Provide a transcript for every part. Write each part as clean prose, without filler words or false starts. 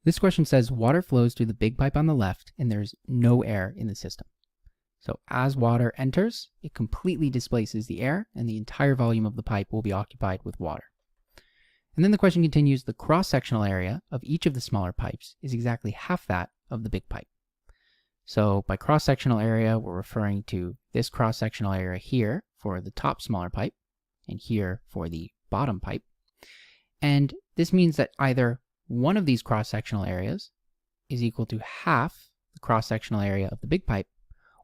This question says water flows through the big pipe on the left and there's no air in the system. So as water enters, it completely displaces the air and the entire volume of the pipe will be occupied with water. And then the question continues, the cross-sectional area of each of the smaller pipes is exactly half that of the big pipe. So by cross-sectional area, we're referring to this cross-sectional area here for the top smaller pipe and here for the bottom pipe. And this means that either one of these cross-sectional areas is equal to half the cross-sectional area of the big pipe,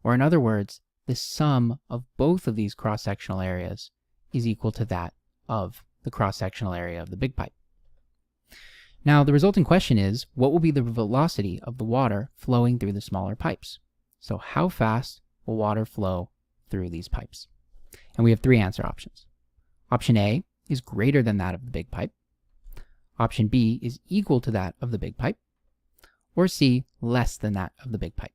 or in other words, the sum of both of these cross-sectional areas is equal to that of the cross-sectional area of the big pipe. Now, the resulting question is, what will be the velocity of the water flowing through the smaller pipes? So how fast will water flow through these pipes? And we have three answer options. Option A is greater than that of the big pipe. Option B is equal to that of the big pipe. Or C, less than that of the big pipe.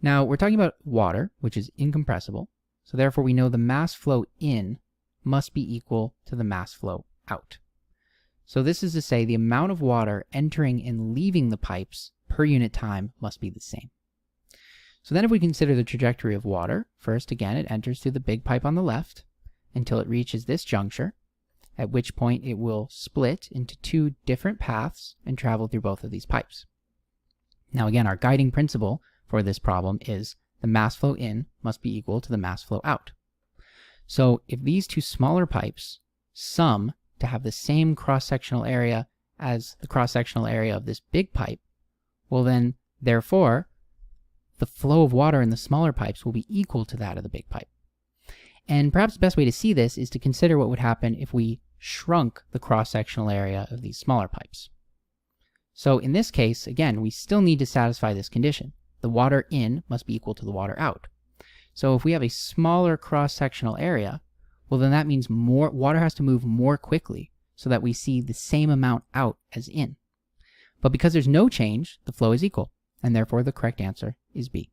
Now, we're talking about water, which is incompressible. So therefore, we know the mass flow in must be equal to the mass flow out. So this is to say the amount of water entering and leaving the pipes per unit time must be the same. So then if we consider the trajectory of water, first again it enters through the big pipe on the left until it reaches this juncture, at which point it will split into two different paths and travel through both of these pipes. Now again, our guiding principle for this problem is the mass flow in must be equal to the mass flow out. So if these two smaller pipes sum to have the same cross-sectional area as the cross-sectional area of this big pipe, well then, therefore, the flow of water in the smaller pipes will be equal to that of the big pipe. And perhaps the best way to see this is to consider what would happen if we shrunk the cross-sectional area of these smaller pipes. So in this case, again, we still need to satisfy this condition. The water in must be equal to the water out. So if we have a smaller cross-sectional area, well then that means more water has to move more quickly so that we see the same amount out as in. But because there's no change, the flow is equal, and therefore the correct answer is B.